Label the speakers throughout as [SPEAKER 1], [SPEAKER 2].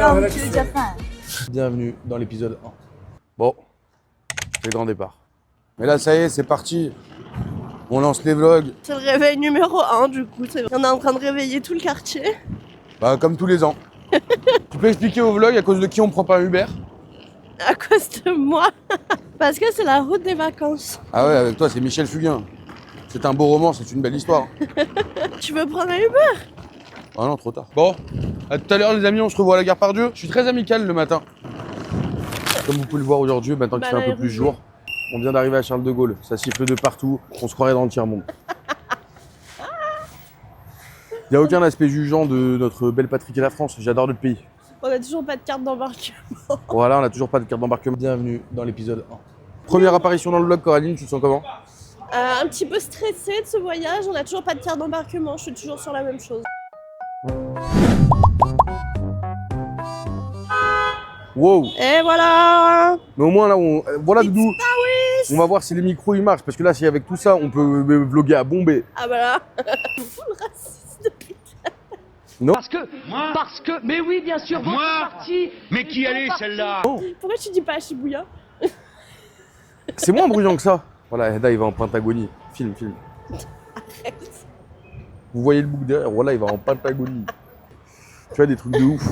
[SPEAKER 1] Non, mais tu l'as déjà fait.
[SPEAKER 2] Bienvenue dans l'épisode 1. Bon, c'est le grand départ. Mais là, ça y est, c'est parti. On lance les vlogs.
[SPEAKER 3] C'est le réveil numéro 1 du coup. On est en train de réveiller tout le quartier.
[SPEAKER 2] Bah, comme tous les ans. Tu peux expliquer au vlog à cause de qui on prend pas un Uber?
[SPEAKER 3] À cause de moi. Parce que c'est la route des vacances.
[SPEAKER 2] Ah ouais, avec toi, c'est Michel Fugain. C'est un beau roman, c'est une belle histoire.
[SPEAKER 3] Tu veux prendre un Uber?
[SPEAKER 2] Ah non, trop tard. Bon, à tout à l'heure les amis, on se revoit à la gare Pardieu. Je suis très amical le matin. Comme vous pouvez le voir aujourd'hui, maintenant qu'il fait un peu plus jour, on vient d'arriver à Charles de Gaulle. Ça siffle de partout, on se croirait dans le tiers-monde. Il n'y a aucun aspect jugeant de notre belle patrie qu'est la France, j'adore notre pays.
[SPEAKER 3] On a toujours pas de carte d'embarquement.
[SPEAKER 2] Voilà, on n'a toujours pas de carte d'embarquement. Bienvenue dans l'épisode 1. Première apparition dans le vlog, Coraline, tu te sens comment?
[SPEAKER 3] Un petit peu stressée de ce voyage, on a toujours pas de carte d'embarquement, je suis toujours sur la même chose.
[SPEAKER 2] Wow.
[SPEAKER 3] Et voilà.
[SPEAKER 2] Mais au moins là, voilà Doudou.
[SPEAKER 3] It's
[SPEAKER 2] On va voir si les micros ils marchent, parce que là, si avec tout ça, on peut vlogger à bomber.
[SPEAKER 3] Ah bah là. Full raciste.
[SPEAKER 2] Non.
[SPEAKER 4] Parce que, mais oui, bien sûr, votre parti. Mais qui elle est celle-là?
[SPEAKER 3] Pourquoi tu dis pas à Shibuya?
[SPEAKER 2] C'est moins bruyant que ça. Voilà, Eda il va en Pentagonie. Film.
[SPEAKER 3] Arrête.
[SPEAKER 2] Vous voyez le bouc derrière, voilà, il va en Patagonie. Tu vois, des trucs de ouf.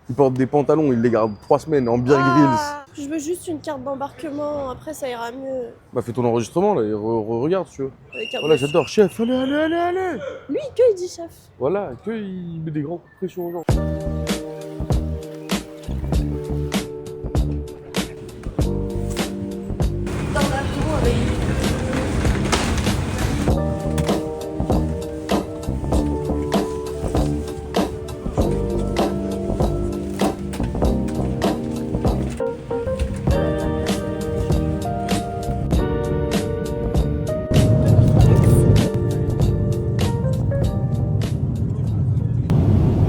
[SPEAKER 2] Il porte des pantalons, il les garde 3 semaines en Bear Grylls.
[SPEAKER 3] Je veux juste une carte d'embarquement, après ça ira mieux.
[SPEAKER 2] Bah fais ton enregistrement là et regarde si tu veux.
[SPEAKER 3] Avec un
[SPEAKER 2] Voilà,
[SPEAKER 3] bus.
[SPEAKER 2] j'adore. Chef, allez.
[SPEAKER 3] Lui, que il dit chef.
[SPEAKER 2] Voilà, il met des grands coups de pression aux gens.
[SPEAKER 3] Dans l'avion avec.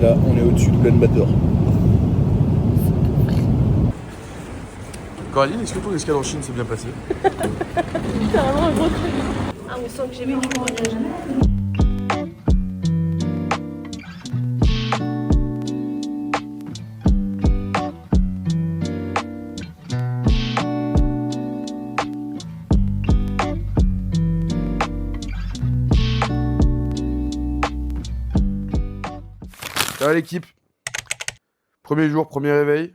[SPEAKER 2] Là, on est au-dessus de Ulaanbaatar. Coraline, est-ce que ton escale en Chine s'est bien passé?
[SPEAKER 3] C'est vraiment un gros truc. Ah, on sent que j'ai vécu le voyage.
[SPEAKER 2] Ça va l'équipe? Premier jour, premier réveil.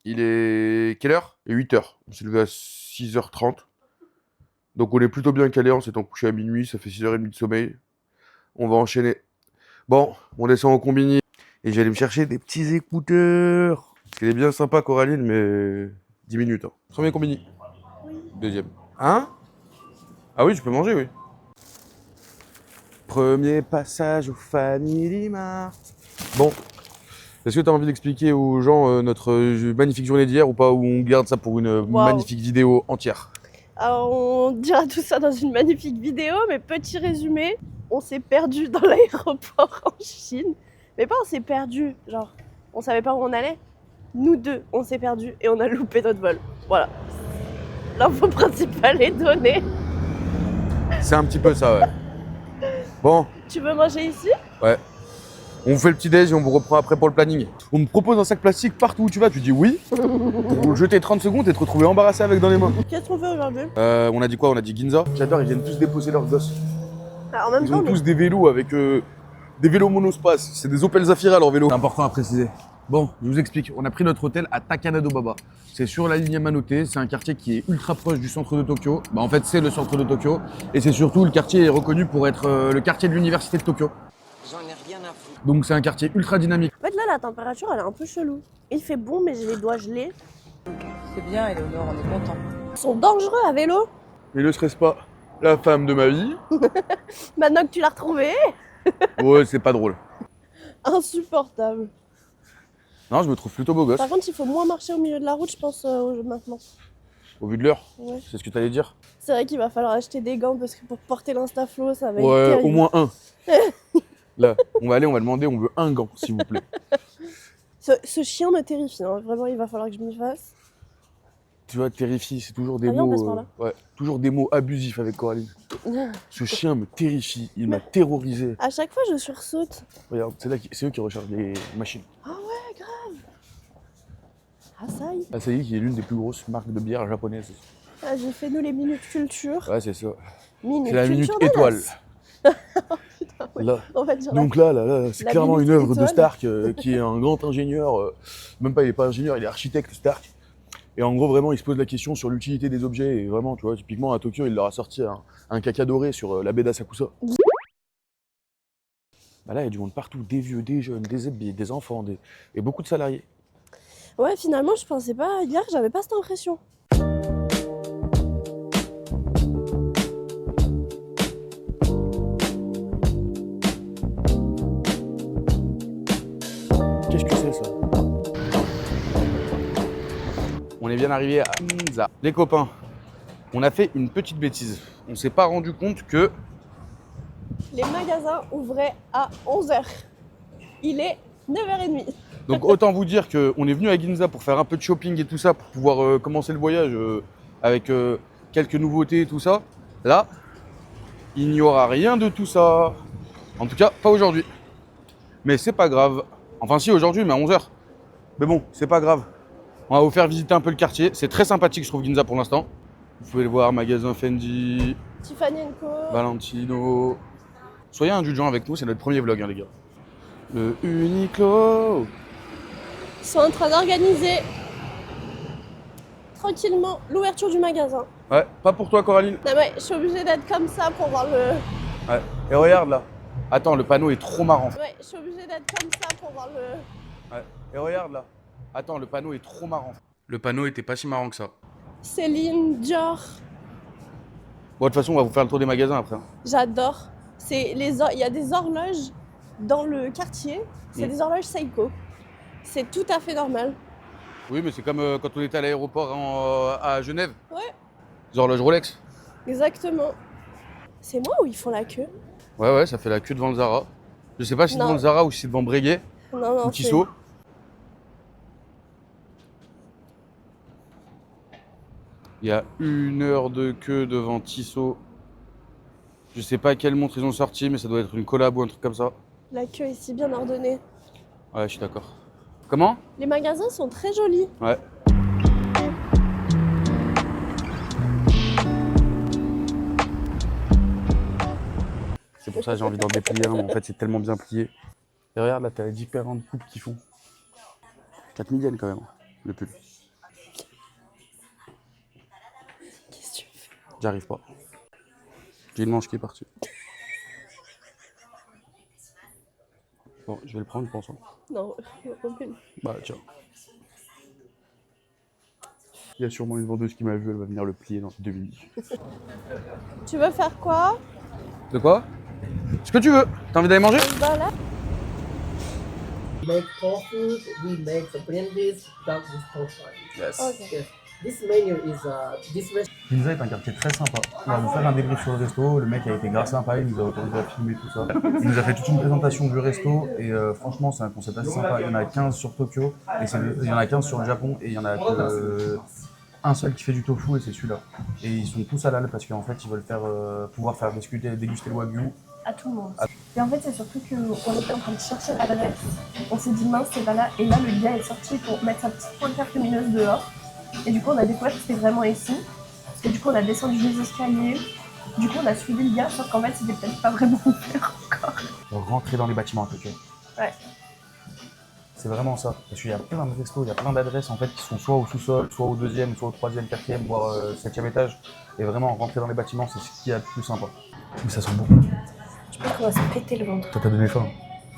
[SPEAKER 2] Il est quelle heure? 8h. On s'est levé à 6h30. Donc on est plutôt bien calé en s'étant couché à minuit, ça fait 6h30 de sommeil. On va enchaîner. Bon, on descend au combini. Et j'allais me chercher des petits écouteurs. Parce qu'elle est bien sympa Coraline, mais 10 minutes. Hein. Premier combini.
[SPEAKER 3] Oui.
[SPEAKER 2] Deuxième. Hein? Ah oui, je peux manger, oui. Premier passage au Family Mart. Bon, est-ce que tu as envie d'expliquer aux gens notre magnifique journée d'hier ou pas, ou on garde ça pour une magnifique vidéo entière?
[SPEAKER 3] Alors, on dira tout ça dans une magnifique vidéo, mais petit résumé, on s'est perdu dans l'aéroport en Chine. Mais pas on s'est perdu, genre, on savait pas où on allait. Nous deux, on s'est perdu et on a loupé notre vol. Voilà. L'info principale est donnée.
[SPEAKER 2] C'est un petit peu ça, ouais. Bon,
[SPEAKER 3] Tu veux manger ici?
[SPEAKER 2] ouais. On vous fait le petit déj et on vous reprend après pour le planning. On me propose un sac plastique partout où tu vas, tu dis oui. Pour le jeter 30 secondes et te retrouver embarrassé avec dans les mains.
[SPEAKER 3] Qu'est-ce qu'on fait aujourd'hui?
[SPEAKER 2] On a dit quoi? On a dit Ginza. J'adore, ils viennent tous déposer leurs gosses.
[SPEAKER 3] En même
[SPEAKER 2] Ils
[SPEAKER 3] temps,
[SPEAKER 2] ont tous des vélos avec des vélos monospace. C'est des Opel Zafira leurs vélos. C'est important à préciser. Bon, je vous explique. On a pris notre hôtel à Takanado-Baba. C'est sur la ligne Yamanote. C'est un quartier qui est ultra proche du centre de Tokyo. Bah, en fait, c'est le centre de Tokyo. Et c'est surtout, le quartier est reconnu pour être le quartier de l'université de Tokyo.
[SPEAKER 4] J'en ai rien à foutre.
[SPEAKER 2] Donc c'est un quartier ultra dynamique.
[SPEAKER 3] en fait, là, la température, elle est un peu chelou. Il fait bon, mais j'ai les doigts gelés.
[SPEAKER 1] C'est bien, Eleonore, on est content.
[SPEAKER 3] Ils sont dangereux à vélo.
[SPEAKER 2] Mais ne serait-ce pas la femme de ma vie?
[SPEAKER 3] Maintenant que tu l'as retrouvée,
[SPEAKER 2] Ouais, c'est pas drôle.
[SPEAKER 3] insupportable.
[SPEAKER 2] Non, je me trouve plutôt beau gosse.
[SPEAKER 3] Par contre, il faut moins marcher au milieu de la route, je pense, maintenant.
[SPEAKER 2] Au vu de l'heure,
[SPEAKER 3] Ouais.
[SPEAKER 2] c'est ce que t'allais dire?
[SPEAKER 3] C'est vrai qu'il va falloir acheter des gants parce que pour porter l'Instaflow, ça va être
[SPEAKER 2] Ouais,
[SPEAKER 3] terrible.
[SPEAKER 2] au moins un. Là, on va demander, on veut un gant, s'il vous plaît.
[SPEAKER 3] Ce chien me terrifie, hein. Vraiment, il va falloir que je m'y fasse.
[SPEAKER 2] Tu vois, terrifie, c'est toujours des
[SPEAKER 3] Ah non, on
[SPEAKER 2] mots.
[SPEAKER 3] passe par là.
[SPEAKER 2] Ouais, toujours des mots abusifs avec Coraline. Ce chien me terrifie, il m'a terrorisé.
[SPEAKER 3] À chaque fois, je sursaute.
[SPEAKER 2] Regarde, c'est eux qui rechargent les machines.
[SPEAKER 3] Ah ouais, grave. Asahi.
[SPEAKER 2] Asahi qui est l'une des plus grosses marques de bière japonaises.
[SPEAKER 3] Ah, j'ai fait nous les minutes culture.
[SPEAKER 2] Ouais, c'est ça.
[SPEAKER 3] Minute
[SPEAKER 2] C'est la minute
[SPEAKER 3] culture
[SPEAKER 2] étoile.
[SPEAKER 3] Putain, ouais.
[SPEAKER 2] Là.
[SPEAKER 3] On va dire
[SPEAKER 2] Donc là, c'est
[SPEAKER 3] la
[SPEAKER 2] clairement
[SPEAKER 3] minute
[SPEAKER 2] une œuvre de
[SPEAKER 3] étoile.
[SPEAKER 2] Stark qui est un grand ingénieur. Même pas, il est pas ingénieur, il est architecte Stark. Et en gros, vraiment, il se pose la question sur l'utilité des objets. Et vraiment, tu vois, typiquement à Tokyo, il leur a sorti un caca doré sur la baie d'Asakusa. Bah là, il y a du monde partout, des vieux, des jeunes, des habillés, des enfants, et beaucoup de salariés.
[SPEAKER 3] Ouais, finalement, je pensais pas. Hier, j'avais pas cette impression.
[SPEAKER 2] Qu'est-ce que c'est ça? On est bien arrivé à Ginza. Les copains, on a fait une petite bêtise. On s'est pas rendu compte que
[SPEAKER 3] Les magasins ouvraient à 11h. Il est 9h30.
[SPEAKER 2] donc autant vous dire qu'on est venu à Ginza pour faire un peu de shopping et tout ça, pour pouvoir commencer le voyage avec quelques nouveautés et tout ça. Là, il n'y aura rien de tout ça. En tout cas, pas aujourd'hui. Mais c'est pas grave. Enfin si, aujourd'hui, mais à 11h. Mais bon, c'est pas grave. On va vous faire visiter un peu le quartier. C'est très sympathique, je trouve, Ginza pour l'instant. Vous pouvez le voir, magasin Fendi,
[SPEAKER 3] Tiffany Co.
[SPEAKER 2] Valentino. Soyez indulgents avec nous, c'est notre premier vlog, hein, les gars. Le Uniqlo.
[SPEAKER 3] Ils sont en train d'organiser tranquillement l'ouverture du magasin.
[SPEAKER 2] Ouais, pas pour toi, Coraline.
[SPEAKER 3] Non mais je suis obligée d'être comme ça pour voir le...
[SPEAKER 2] Ouais. Et regarde là. Attends, le panneau est trop marrant.
[SPEAKER 3] Ouais, je suis obligée d'être comme ça pour voir le...
[SPEAKER 2] Ouais. Et regarde là. Attends, le panneau est trop marrant. Le panneau était pas si marrant que ça.
[SPEAKER 3] Céline, Dior,
[SPEAKER 2] Bon, de toute façon, on va vous faire le tour des magasins après.
[SPEAKER 3] j'adore. Il y a des horloges dans le quartier, c'est des horloges Seiko. C'est tout à fait normal.
[SPEAKER 2] Oui, mais c'est comme quand on était à l'aéroport à Genève.
[SPEAKER 3] Ouais.
[SPEAKER 2] Les horloges Rolex.
[SPEAKER 3] Exactement. C'est moi où ils font la queue?
[SPEAKER 2] Ouais, ouais, ça fait la queue devant le Zara. Je sais pas si c'est
[SPEAKER 3] Non.
[SPEAKER 2] devant le Zara ou si c'est devant Breguet
[SPEAKER 3] Non,
[SPEAKER 2] ou Tissot. Il y a 1 heure de queue devant Tissot. Je sais pas quelle montre ils ont sorti, mais ça doit être une collab ou un truc comme ça.
[SPEAKER 3] La queue est si bien ordonnée.
[SPEAKER 2] Ouais, je suis d'accord. Comment?
[SPEAKER 3] Les magasins sont très jolis.
[SPEAKER 2] Ouais. C'est pour ça que j'ai envie d'en déplier un, mais en fait c'est tellement bien plié. Et regarde là, t'as les différentes coupes qu'ils font. 4000 yens quand même, le pull.
[SPEAKER 3] Qu'est-ce que tu fais?
[SPEAKER 2] J'arrive pas. J'ai une manche qui est partie. Bon, je vais le prendre, je pense. Hein.
[SPEAKER 3] Non, aucune.
[SPEAKER 2] Bah tiens. Il y a sûrement une vendeuse qui m'a vu, elle va venir le plier dans 2 minutes.
[SPEAKER 3] Tu veux faire quoi?
[SPEAKER 2] De quoi? Ce que tu veux. T'as envie d'aller manger?
[SPEAKER 3] Voilà.
[SPEAKER 5] We make tofu, we make the green beans, duck with pork.
[SPEAKER 2] Yes.
[SPEAKER 3] Ok.
[SPEAKER 5] Yes. This menu is this restaurant.
[SPEAKER 6] Ginza est un quartier très sympa. On va vous faire un débrief sur le resto. Le mec a été grave sympa, il nous a autorisé à filmer tout ça. Il nous a fait toute une présentation du resto et franchement, c'est un concept assez sympa. Il y en a 15 sur Tokyo, et il y en a 15 sur le Japon et il y en a un seul qui fait du tofu et c'est celui-là. Et ils sont tous halal parce qu'en fait, ils veulent pouvoir faire déguster le wagyu.
[SPEAKER 3] À tout le monde. Et en fait, c'est surtout qu'on était en train de chercher l'adresse. On s'est dit mince, c'est pas là. Et là, le gars est sorti pour mettre sa petite pointe lumineuse dehors. Et du coup, on a découvert que c'était vraiment ici. Parce que du coup, on a descendu les escaliers. Du coup, on a suivi le gars, sauf qu'en fait, c'était peut-être pas vraiment ouvert encore.
[SPEAKER 6] Rentrer dans les bâtiments à Tokyo.
[SPEAKER 3] Ouais.
[SPEAKER 6] C'est vraiment ça. Parce qu'il y a plein de restos, il y a plein d'adresses en fait qui sont soit au sous-sol, soit au 2e, soit au 3e, 4e, voire 7e étage. Et vraiment, rentrer dans les bâtiments, c'est ce qu'il y a de plus sympa. Mais ça sent bon.
[SPEAKER 3] Je pense qu'on va se péter le ventre.
[SPEAKER 6] Toi, t'as donné faim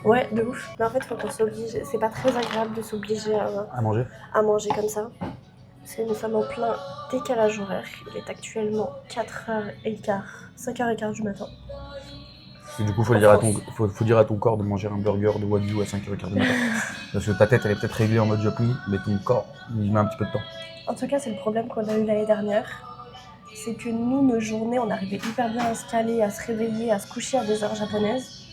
[SPEAKER 3] Ouais, de ouf. Mais en fait, quand on s'oblige, c'est pas très agréable de s'obliger
[SPEAKER 6] à manger?
[SPEAKER 3] à manger comme ça. Parce que nous sommes en plein décalage horaire. Il est actuellement 4h15, 5h15 du matin.
[SPEAKER 6] Et du coup, faut dire à ton corps de manger un burger de wagyu à 5h15 du matin. Parce que ta tête, elle est peut-être réglée en mode Japon, mais ton corps, il met un petit peu de temps.
[SPEAKER 3] En tout cas, c'est le problème qu'on a eu l'année dernière. C'est que nous, nos journées, on arrivait hyper bien à se caler, à se réveiller, à se coucher à des heures japonaises.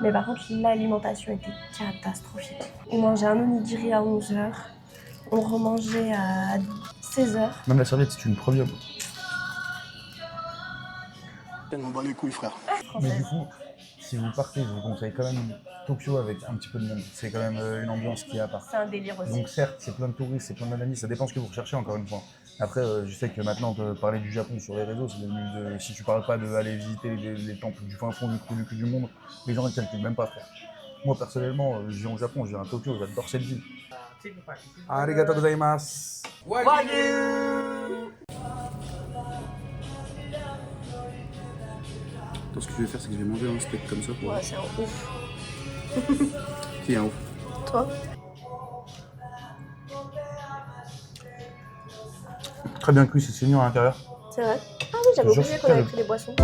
[SPEAKER 3] Mais par contre, l'alimentation était catastrophique. On mangeait un onigiri à 11h, on remangeait à 16h.
[SPEAKER 6] Même la serviette, c'est une premium.
[SPEAKER 7] On bat les couilles, frère.
[SPEAKER 6] Mais du coup, si vous partez, je vous conseille quand même Tokyo avec un petit peu de monde. C'est quand même une ambiance qui est à part.
[SPEAKER 3] C'est un délire aussi.
[SPEAKER 6] Donc certes, c'est plein de touristes, c'est plein d'anamis, ça dépend ce que vous recherchez encore une fois. Après, je sais que maintenant, parler du Japon sur les réseaux, c'est devenu si tu parles pas d'aller visiter les temples du fin fond du trou du cul du monde, les gens ne calculent même pas, frère. Moi personnellement, je vis au Japon, je vis à Tokyo, j'adore cette ville. Arigatou gozaimasu. Attends, ce que je vais faire, c'est que je vais manger un steak comme ça pour...
[SPEAKER 3] Ouais, c'est un ouf.
[SPEAKER 6] Qui est un ouf?
[SPEAKER 3] Toi?
[SPEAKER 6] Très bien cuit, c'est saignant à l'intérieur.
[SPEAKER 3] C'est vrai? Ah oui, j'avais
[SPEAKER 6] Je jure,
[SPEAKER 3] oublié
[SPEAKER 6] c'est
[SPEAKER 3] qu'on avait
[SPEAKER 6] terrible.
[SPEAKER 3] pris des boissons.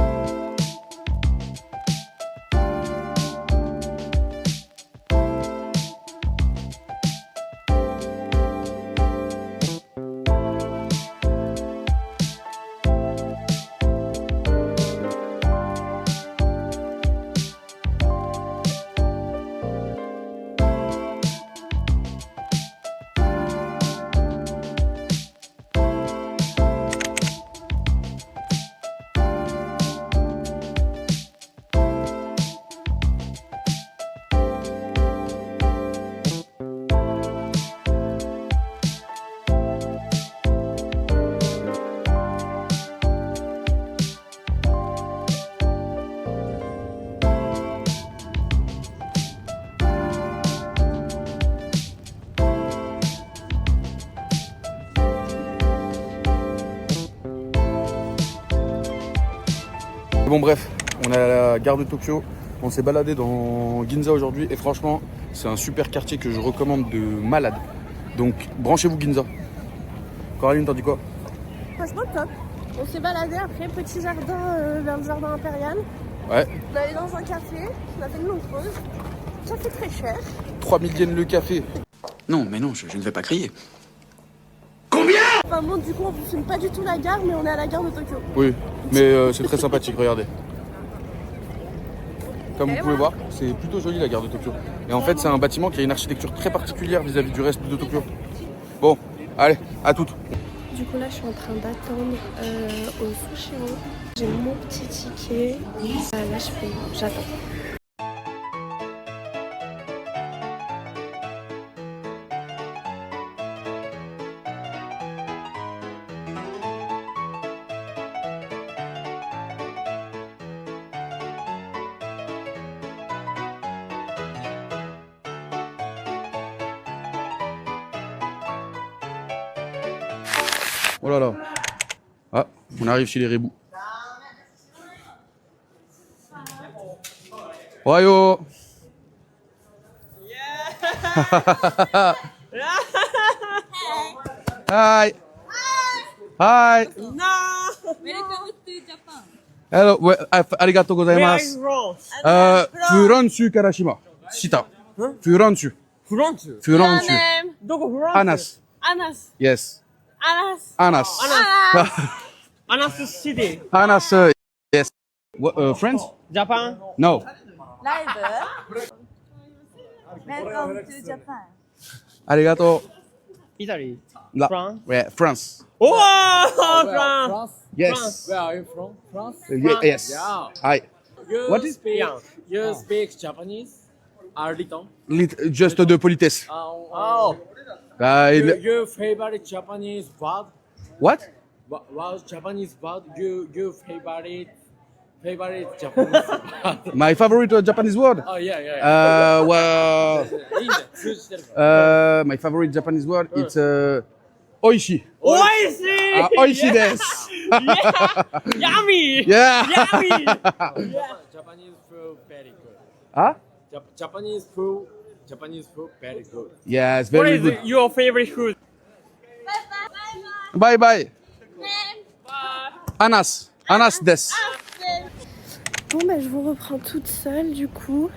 [SPEAKER 2] Bon bref, on est à la gare de Tokyo, on s'est baladé dans Ginza aujourd'hui et franchement c'est un super quartier que je recommande de malade. Donc branchez-vous Ginza. Coraline, t'en dis quoi?
[SPEAKER 3] Franchement, top. On s'est baladé après, petit jardin vers le jardin impérial.
[SPEAKER 2] Ouais,
[SPEAKER 3] On est allé dans un café, on a fait une longue pause. Ça fait très cher.
[SPEAKER 2] 3000 yens le café.
[SPEAKER 7] Non, mais non, je ne vais pas crier.
[SPEAKER 3] Enfin bon, du coup, on ne filme pas du tout la gare, mais on est à la gare de Tokyo.
[SPEAKER 2] Oui, mais c'est très sympathique, regardez. Comme vous pouvez voir, c'est plutôt joli la gare de Tokyo. Et en fait, c'est un bâtiment qui a une architecture très particulière vis-à-vis du reste de Tokyo. Bon, allez, à toutes.
[SPEAKER 3] Du coup, là, je suis en train d'attendre au Sushiro. J'ai mon petit ticket. Là, j'attends.
[SPEAKER 2] Oh là là. Ah, on arrive chez les Rebou. Ohayo. Hi. Hi.
[SPEAKER 1] Welcome to Japan.
[SPEAKER 2] Hello. Arigatou gozaimasu. Furansu Karashima. Shita. Furansu. Furansu. Anas.
[SPEAKER 8] Anas.
[SPEAKER 2] Yes.
[SPEAKER 8] Anas.
[SPEAKER 2] Anas.
[SPEAKER 8] Anas City.
[SPEAKER 2] Anas. Yes. Friends?
[SPEAKER 8] Japan.
[SPEAKER 2] No.
[SPEAKER 1] Live. Welcome to Japan.
[SPEAKER 2] Arigato.
[SPEAKER 8] Italy.
[SPEAKER 2] La.
[SPEAKER 8] France.
[SPEAKER 2] Yeah, France.
[SPEAKER 8] Oh, France.
[SPEAKER 2] Yes.
[SPEAKER 9] Where are you from? France?
[SPEAKER 2] Yes.
[SPEAKER 9] Yeah.
[SPEAKER 2] Hi.
[SPEAKER 9] You
[SPEAKER 2] What is-
[SPEAKER 9] speak,
[SPEAKER 8] Yeah.
[SPEAKER 9] You speak Japanese? Little.
[SPEAKER 2] Just de politesse.
[SPEAKER 9] Oh.
[SPEAKER 2] Il-
[SPEAKER 9] Your favorite Japanese word?
[SPEAKER 2] What?
[SPEAKER 9] What Japanese word? You favorite Japanese word?
[SPEAKER 2] My favorite Japanese word?
[SPEAKER 9] Oh yeah.
[SPEAKER 2] Well,
[SPEAKER 9] いいね。通じてるから。
[SPEAKER 2] my favorite Japanese word it's oishi.
[SPEAKER 8] おいしい
[SPEAKER 2] Oishi desu.
[SPEAKER 8] Yummy!
[SPEAKER 2] Yeah.
[SPEAKER 8] Yummy!
[SPEAKER 9] Japanese food very good.
[SPEAKER 2] Huh?
[SPEAKER 9] Japanese food very good.
[SPEAKER 2] Yes,
[SPEAKER 8] What
[SPEAKER 2] very
[SPEAKER 8] is
[SPEAKER 2] good.
[SPEAKER 8] your favorite food?
[SPEAKER 2] Bye bye. Anas. Anas desu.
[SPEAKER 3] Bon, bah, je vous reprends toute seule, du coup.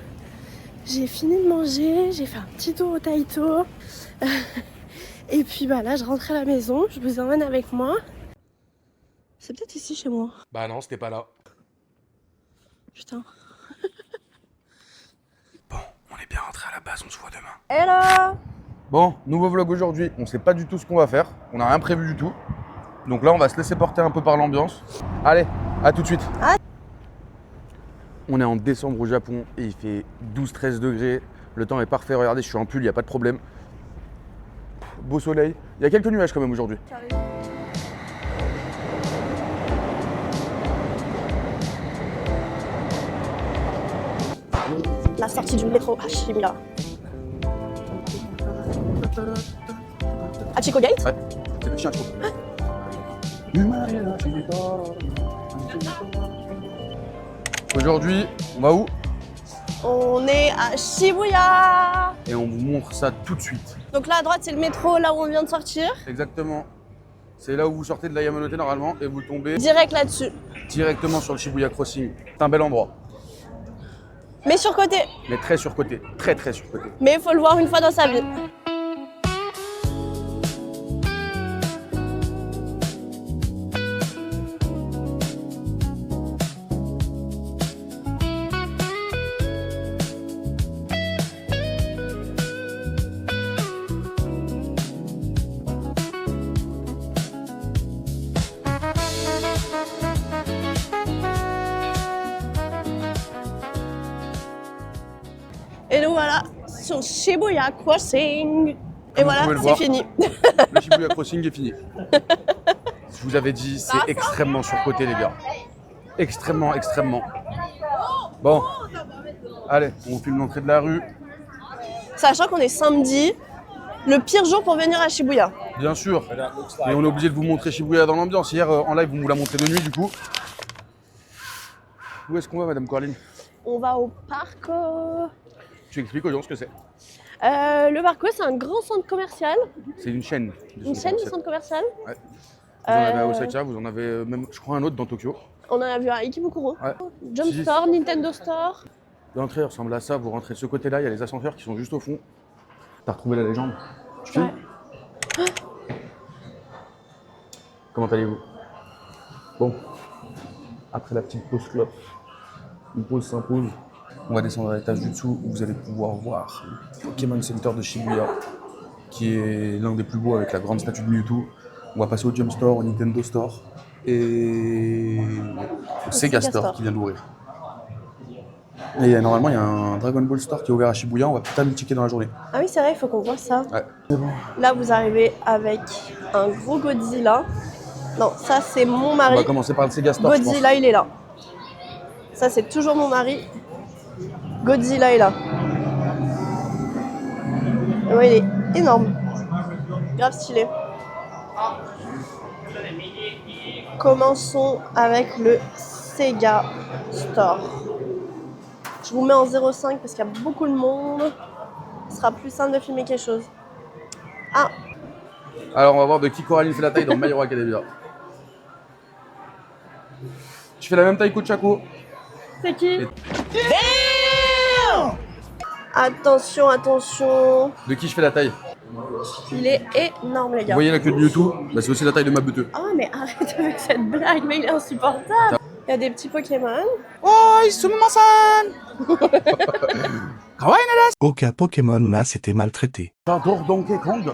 [SPEAKER 3] J'ai fini de manger, j'ai fait un petit tour au Taito. Et puis, bah là, je rentre à la maison, je vous emmène avec moi. C'est peut-être ici chez moi.
[SPEAKER 2] Bah non, c'était pas là.
[SPEAKER 3] Putain.
[SPEAKER 2] Bon, on est bien rentré à la base, on se voit demain.
[SPEAKER 1] Hello.
[SPEAKER 2] Bon, nouveau vlog aujourd'hui. On sait pas du tout ce qu'on va faire. On n'a rien prévu du tout. Donc là, on va se laisser porter un peu par l'ambiance. Allez, à tout de suite. On est en décembre au Japon et il fait 12-13 degrés. Le temps est parfait. Regardez, je suis en pull, il n'y a pas de problème. Beau soleil. Il y a quelques nuages quand même aujourd'hui.
[SPEAKER 3] La sortie du métro à Shibuya. Hachiko Gate?
[SPEAKER 2] Ouais, c'est le chien. Aujourd'hui, on va où?
[SPEAKER 3] On est à Shibuya.
[SPEAKER 2] Et on vous montre ça tout de suite.
[SPEAKER 3] Donc là à droite c'est le métro, là où on vient de sortir.
[SPEAKER 2] Exactement. C'est là où vous sortez de la Yamanote normalement et vous tombez
[SPEAKER 3] Direct là-dessus.
[SPEAKER 2] directement sur le Shibuya Crossing. C'est un bel endroit,
[SPEAKER 3] Mais surcoté.
[SPEAKER 2] mais très surcoté. Très très surcoté.
[SPEAKER 3] Mais il faut le voir une fois dans sa vie. Et nous voilà sur Shibuya Crossing. Et
[SPEAKER 2] Comme
[SPEAKER 3] voilà,
[SPEAKER 2] vous pouvez le
[SPEAKER 3] c'est
[SPEAKER 2] voir.
[SPEAKER 3] fini.
[SPEAKER 2] Le Shibuya Crossing est fini. Je vous avais dit, c'est extrêmement surcoté les gars. Extrêmement, extrêmement. Bon, allez, on vous filme l'entrée de la rue.
[SPEAKER 3] Sachant qu'on est samedi, le pire jour pour venir à Shibuya.
[SPEAKER 2] Bien sûr. Et on est obligé de vous montrer Shibuya dans l'ambiance. Hier, en live, on vous l'a montré de nuit, du coup. Où est-ce qu'on va, Madame Coraline?
[SPEAKER 3] On va au Parco.
[SPEAKER 2] Tu expliques aux gens ce que c'est.
[SPEAKER 3] Le Parco, c'est un grand centre commercial.
[SPEAKER 2] C'est une chaîne.
[SPEAKER 3] Une chaîne de centre commercial.
[SPEAKER 2] Ouais. Vous en avez à Osaka, vous en avez même, je crois, un autre dans Tokyo.
[SPEAKER 3] On en a vu à Ikebukuro.
[SPEAKER 2] Ouais.
[SPEAKER 3] Jump
[SPEAKER 2] Si.
[SPEAKER 3] Store, Nintendo Store.
[SPEAKER 2] L'entrée ressemble à ça, vous rentrez de ce côté-là, il y a les ascenseurs qui sont juste au fond. T'as retrouvé la légende? Tu filmes? Comment allez-vous? Bon, après la petite pause clope, une pause s'impose. On va descendre à l'étage du dessous où vous allez pouvoir voir le Pokémon Center de Shibuya, qui est l'un des plus beaux avec la grande statue de Mewtwo. On va passer au Jump Store, au Nintendo Store et au Sega Store qui vient d'ouvrir. Et normalement, il y a un Dragon Ball Store qui est ouvert à Shibuya, on va peut-être aller checker dans la journée.
[SPEAKER 3] Ah oui, c'est vrai, il faut qu'on voit ça.
[SPEAKER 2] Ouais. C'est bon.
[SPEAKER 3] Là, vous arrivez avec un gros Godzilla. Non, ça, c'est mon
[SPEAKER 2] On
[SPEAKER 3] mari.
[SPEAKER 2] va commencer par le Sega Store, je pense.
[SPEAKER 3] Godzilla, il est là. Ça, c'est toujours mon mari. Godzilla est là. Ouais, il est énorme. Grave stylé. Commençons avec le Sega Store. Je vous mets en 0,5 parce qu'il y a beaucoup de monde. Ce sera plus simple de filmer quelque chose. Ah,
[SPEAKER 2] Alors, on va voir de qui Coraline fait la taille dans My Hero Academia. Tu fais la même taille qu'Ochako.
[SPEAKER 3] c'est qui? Attention, attention.
[SPEAKER 2] De qui je fais la taille?
[SPEAKER 3] Il est énorme, les
[SPEAKER 2] Vous
[SPEAKER 3] gars.
[SPEAKER 2] voyez la queue de Mewtwo? Bah, c'est aussi la taille de ma buteux.
[SPEAKER 3] Oh, mais arrête avec cette blague, mais il est insupportable. Il y a des petits Pokémon.
[SPEAKER 2] Oh, Sumimasan! Kawaii nada!
[SPEAKER 10] Aucun Pokémon n'a été maltraité.
[SPEAKER 2] J'adore Donkey Kong.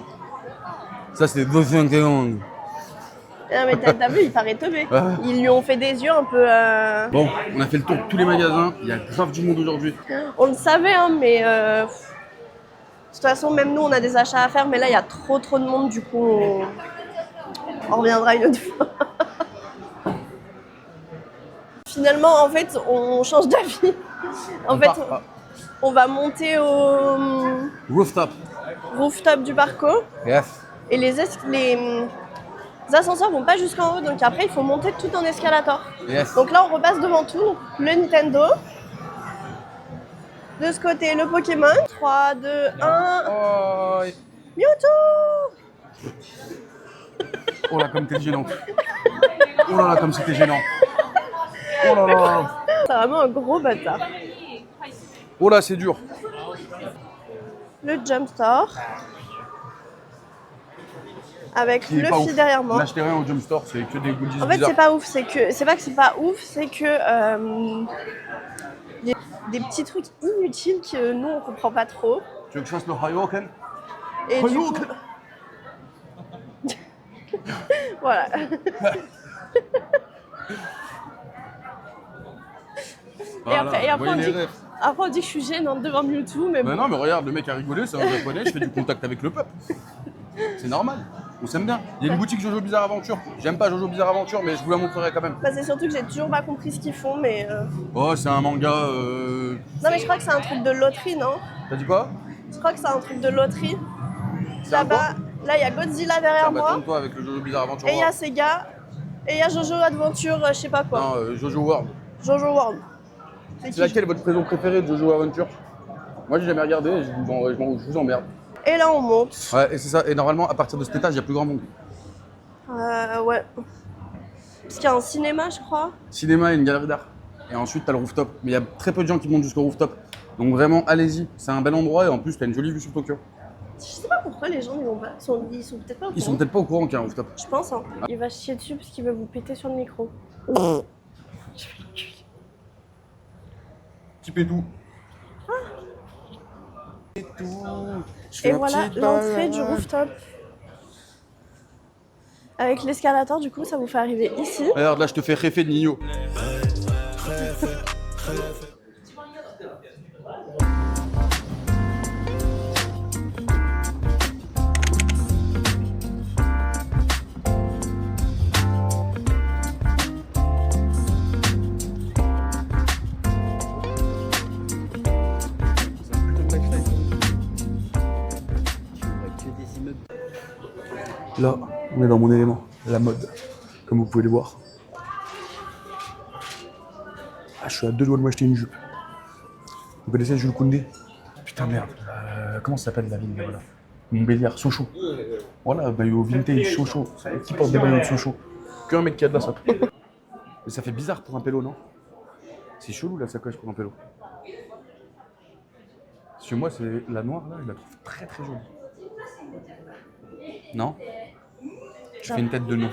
[SPEAKER 2] Ça, c'est Donkey Kong.
[SPEAKER 3] Ah, mais t'as vu, il paraît teubé.
[SPEAKER 2] Ouais.
[SPEAKER 3] Ils lui ont fait des yeux un peu...
[SPEAKER 2] Bon, on a fait le tour de tous les magasins. Il y a grave du monde aujourd'hui.
[SPEAKER 3] On le savait, hein, mais... De toute façon, même nous, on a des achats à faire, mais là, il y a trop de monde, du coup, on reviendra une autre fois. Finalement, en fait, on change d'avis. En fait, on va monter au
[SPEAKER 2] Rooftop.
[SPEAKER 3] rooftop du Parco.
[SPEAKER 2] Yes.
[SPEAKER 3] Et les ascenseurs vont pas jusqu'en haut, donc après, il faut monter tout en escalator.
[SPEAKER 2] Yes.
[SPEAKER 3] Donc là, on repasse devant tout, donc le Nintendo. De ce côté, le Pokémon. 3, 2, 1.
[SPEAKER 2] Oh,
[SPEAKER 3] Mewtwo!
[SPEAKER 2] oh là, comme t'es gênant. Oh là là, comme c'était gênant. Oh là là.
[SPEAKER 3] C'est vraiment un gros bâtard.
[SPEAKER 2] Oh là, c'est dur.
[SPEAKER 3] Le Jump Store. Avec
[SPEAKER 2] Qui est pas
[SPEAKER 3] Luffy
[SPEAKER 2] ouf.
[SPEAKER 3] derrière moi.
[SPEAKER 2] N'achetez rien au Jump Store, c'est que des goodies
[SPEAKER 3] En fait,
[SPEAKER 2] bizarres.
[SPEAKER 3] c'est pas ouf, c'est pas que c'est pas ouf, c'est que y a des petits trucs inutiles que nous on comprend pas trop.
[SPEAKER 2] Tu veux que je fasse le Hyoken?
[SPEAKER 3] Et du coup, voilà. Et après,
[SPEAKER 2] voyez les rêves.
[SPEAKER 3] on dit que je suis gênante devant Mewtwo, mais
[SPEAKER 2] Bah
[SPEAKER 3] bon.
[SPEAKER 2] non, mais regarde, le mec a rigolé, c'est un japonais, je fais du contact avec le peuple. C'est normal, on s'aime bien. Il y a une boutique Jojo Bizarre Aventure. J'aime pas Jojo Bizarre Aventure, mais je vous la montrerai quand même.
[SPEAKER 3] Bah, c'est surtout que j'ai toujours pas compris ce qu'ils font, mais.
[SPEAKER 2] Oh, c'est un manga.
[SPEAKER 3] Non, mais je crois que c'est un truc de loterie, non?
[SPEAKER 2] T'as dit quoi?
[SPEAKER 3] Je crois que c'est un truc de loterie.
[SPEAKER 2] C'est un quoi?
[SPEAKER 3] Là-bas, là, il y a Godzilla derrière
[SPEAKER 2] Tiens, bah,
[SPEAKER 3] moi.
[SPEAKER 2] tourne-toi avec le Jojo Bizarre Aventure.
[SPEAKER 3] Et il y a Sega. Et il y a Jojo Adventure, je sais pas quoi.
[SPEAKER 2] Non, Jojo World.
[SPEAKER 3] Jojo World.
[SPEAKER 2] C'est laquelle votre saison préférée de Jojo Adventure? Moi, j'ai jamais regardé, je vous emmerde.
[SPEAKER 3] Et là, on monte.
[SPEAKER 2] Ouais, et c'est ça. Et normalement, à partir de cet étage, il y a plus grand monde.
[SPEAKER 3] Ouais. Parce qu'il y a un cinéma, je crois.
[SPEAKER 2] Cinéma et une galerie d'art. Et ensuite, t'as le rooftop. Mais il y a très peu de gens qui montent jusqu'au rooftop. Donc vraiment, allez-y. C'est un bel endroit et en plus, t'as une jolie vue sur Tokyo.
[SPEAKER 3] Je sais pas pourquoi les gens ils vont pas. Ils sont peut-être pas au courant.
[SPEAKER 2] Ils sont peut-être pas au courant qu'il y a un rooftop.
[SPEAKER 3] Je pense, hein. Il va chier dessus parce qu'il veut vous péter sur le micro.
[SPEAKER 2] Petit pétou.
[SPEAKER 3] Et voilà l'entrée du rooftop. Avec l'escalator, du coup, ça vous fait arriver ici.
[SPEAKER 2] Regarde, là, je te fais réfé de Nino. Là, on est dans mon élément, la mode, comme vous pouvez le voir. Ah, je suis à deux doigts de m'acheter une jupe. Vous connaissez Jules Koundé? Putain, merde. Comment ça s'appelle la ville là-bas? Montbéliard, Sochaux. Voilà, maillot vintage Sochaux. Qui porte des maillots de Sochaux? Qu'un mec qui a de la sape. Mais ça fait bizarre pour un pélo, non? C'est chelou la sacoche pour un pélo. Parce que moi, c'est la noire là, je la trouve très très jolie. Non? Je fais une tête de non.